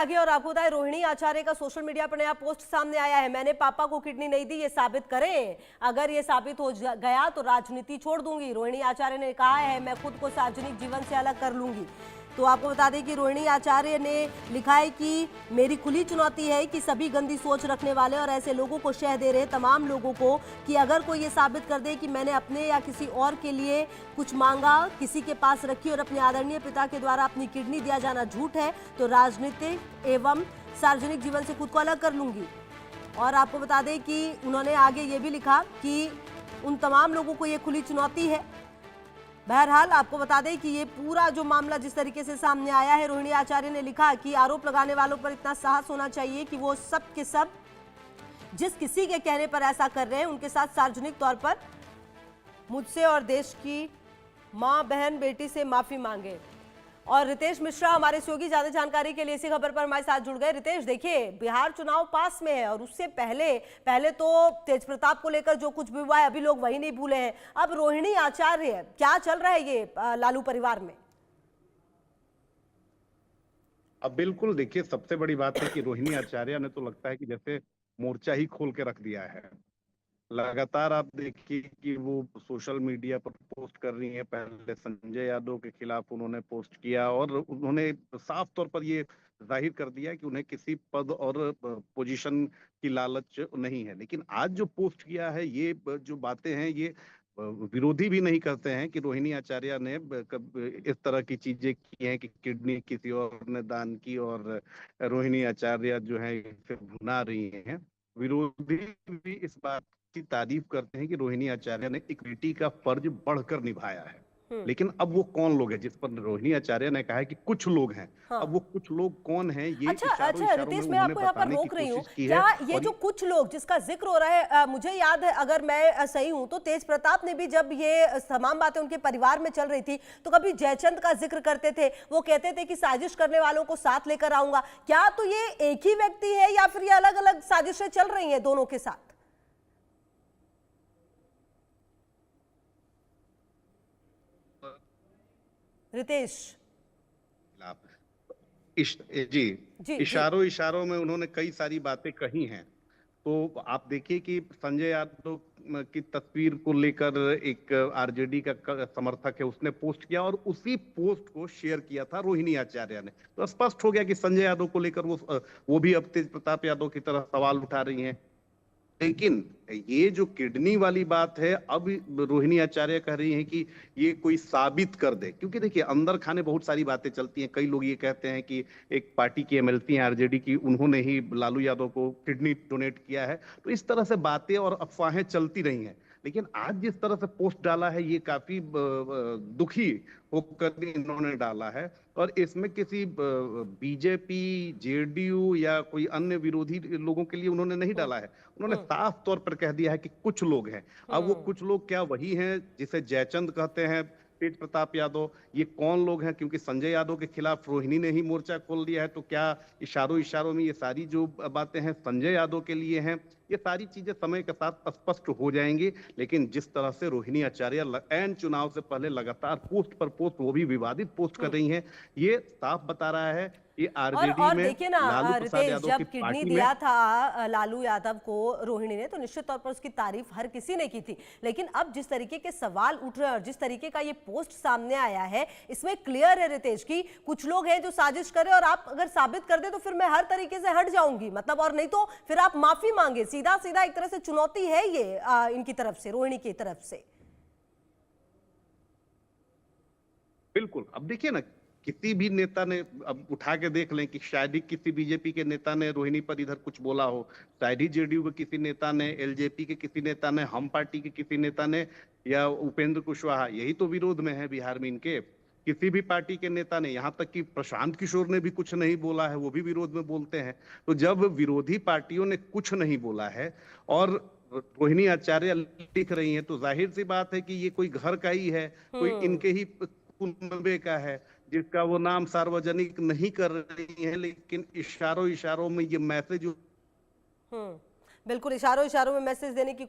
आगे और आपको बताएं, रोहिणी आचार्य का सोशल मीडिया पर नया पोस्ट सामने आया है। मैंने पापा को किडनी नहीं दी, ये साबित करें। अगर ये साबित हो गया तो राजनीति छोड़ दूंगी। रोहिणी आचार्य ने कहा है, मैं खुद को सार्वजनिक जीवन से अलग कर लूंगी। तो आपको बता दें कि रोहिणी आचार्य ने लिखा है कि मेरी खुली चुनौती है कि सभी गंदी सोच रखने वाले और ऐसे लोगों को शह दे रहे तमाम लोगों को कि अगर कोई ये साबित कर दे कि मैंने अपने या किसी और के लिए कुछ मांगा, किसी के पास रखी और अपने आदरणीय पिता के द्वारा अपनी किडनी दिया जाना झूठ है, तो राजनीतिक एवं सार्वजनिक जीवन से खुद को अलग कर लूंगी। और आपको बता दें कि उन्होंने आगे ये भी लिखा कि उन तमाम लोगों को ये खुली चुनौती है। बहरहाल आपको बता दें कि ये पूरा जो मामला जिस तरीके से सामने आया है, रोहिणी आचार्य ने लिखा कि आरोप लगाने वालों पर इतना साहस होना चाहिए कि वो सब के सब जिस किसी के कहने पर ऐसा कर रहे हैं उनके साथ सार्वजनिक तौर पर मुझसे और देश की मां, बहन, बेटी से माफी मांगे। और रितेश मिश्रा हमारे सहयोगी ज्यादा जानकारी के लिए इसी खबर पर हमारे साथ जुड़ गए। रितेश, देखिए, बिहार चुनाव पास में है और उससे पहले तो तेज प्रताप को लेकर जो कुछ भी हुआ है अभी लोग वही नहीं भूले हैं। अब रोहिणी आचार्य, क्या चल रहा है ये लालू परिवार में? अब बिल्कुल देखिए, सबसे बड़ी बात है कि रोहिणी आचार्य ने तो लगता है कि जैसे मोर्चा ही खोल के रख दिया है। लगातार आप देखिए कि वो सोशल मीडिया पर पोस्ट कर रही हैं। पहले संजय यादव के खिलाफ उन्होंने पोस्ट किया और उन्होंने साफ तौर पर ये जाहिर कर दिया कि उन्हें किसी पद और पोजीशन की लालच नहीं है। लेकिन आज जो पोस्ट किया है, ये जो बातें हैं, ये विरोधी भी नहीं करते हैं कि रोहिणी आचार्य ने इस तरह की चीजें की हैं कि किडनी किसी और ने दान की और रोहिणी आचार्य जो है इसे भुना रही हैं। विरोधी भी इस बात की तारीफ करते हैं कि रोहिणी आचार्य ने एक बेटी का फर्ज बढ़कर निभाया है। लेकिन अब वो कौन लोग हैं जिस पर रोहिणी आचार्य ने कहा है कि कुछ लोग हैं। हाँ। अब वो कुछ लोग कौन हैं, ये अच्छा इशारों रितेश, में मैं उन्होंने आपको यहाँ पर बताने की रोक रही हूँ। कोशिश की है। क्या ये और जो कुछ लोग जिसका जिक्र हो रहा है, मुझे याद है, अगर मैं सही हूँ तो तेज प्रताप ने भी जब ये तमाम बातें उनके परिवार में चल रही थी तो कभी जयचंद का जिक्र करते थे। वो कहते थे कि साजिश करने वालों को साथ लेकर आऊंगा। क्या तो ये एक ही व्यक्ति है या फिर ये अलग अलग साजिशें चल रही है दोनों के साथ? रितेश जी, जी जी। इशारों में उन्होंने कई सारी बातें कही हैं। तो आप देखिए कि संजय यादव की तस्वीर को लेकर एक आरजेडी का समर्थक है, उसने पोस्ट किया और उसी पोस्ट को शेयर किया था रोहिणी आचार्य ने। तो स्पष्ट हो गया कि संजय यादव को लेकर वो भी अब तेज प्रताप यादव की तरह सवाल उठा रही हैं। लेकिन ये जो किडनी वाली बात है, अब रोहिणी आचार्य कह रही हैं कि ये कोई साबित कर दे। क्योंकि देखिए, अंदर खाने बहुत सारी बातें चलती हैं। कई लोग ये कहते हैं कि एक पार्टी की एमएलसी हैं आरजेडी की, उन्होंने ही लालू यादव को किडनी डोनेट किया है। तो इस तरह से बातें और अफवाहें चलती रही हैं। लेकिन आज जिस तरह से पोस्ट डाला है, ये काफी दुखी होकर इन्होंने डाला है। और इसमें किसी बीजेपी, जेडीयू या कोई अन्य विरोधी लोगों के लिए उन्होंने नहीं डाला है। उन्होंने साफ तौर पर कह दिया है कि कुछ लोग हैं। अब वो कुछ लोग क्या वही हैं जिसे जयचंद कहते हैं, तेज प्रताप यादव? ये कौन लोग हैं? क्योंकि संजय यादव के खिलाफ रोहिणी ने ही मोर्चा खोल दिया है, तो क्या इशारों में ये सारी जो बातें हैं संजय यादव के लिए हैं? ये सारी चीजें समय के साथ स्पष्ट हो जाएंगी। लेकिन जिस तरह से रोहिणी आचार्य ऐन चुनाव से पहले लगातार पोस्ट पर पोस्ट, वो भी विवादित पोस्ट कर रही हैं, ये साफ बता रहा है कि आरजेडी और में देखिए ना लालू प्रसाद रितेश, यादव की जब किडनी पार्टी में दिया था लालू यादव को रोहिणी ने, तो निश्चित तौर पर उसकी तारीफ हर किसी ने की थी। लेकिन अब जिस तरीके के सवाल उठ रहे हैं और जिस तरीके का ये पोस्ट सामने आया है, इसमें क्लियर है रितेश कि कुछ लोग हैं जो साजिश कर रहे हैं और आप अगर साबित कर दे तो फिर मैं हर तरीके से हट जाऊंगी, मतलब, और नहीं तो फिर आप माफी मांगे। सीधा सीधा एक तरह से चुनौती है ये इनकी तरफ से, रोहिणी की तरफ से। बिल्कुल। अब देखिए ना, किसी भी नेता ने, अब उठा के देख लें कि शायद ही किसी बीजेपी के नेता ने रोहिणी पर इधर कुछ बोला हो, शायद ही जेडीयू के किसी नेता ने, एलजेपी के किसी नेता ने, हम पार्टी के किसी नेता ने, या उपेंद्र कुशवाहा, यही तो विरोध में है बिहार में इनके। किसी भी पार्टी के नेता ने, यहाँ तक कि प्रशांत किशोर ने भी कुछ नहीं बोला है, वो भी विरोध में बोलते हैं। तो जब विरोधी पार्टियों ने कुछ नहीं बोला है और रोहिणी आचार्य लिख रही हैं, तो जाहिर सी बात है कि ये कोई घर का ही है, कोई इनके ही कुनबे का है, जिसका वो नाम सार्वजनिक नहीं कर रही है। लेकिन इशारों में ये मैसेज बिल्कुल इशारों में मैसेज देने की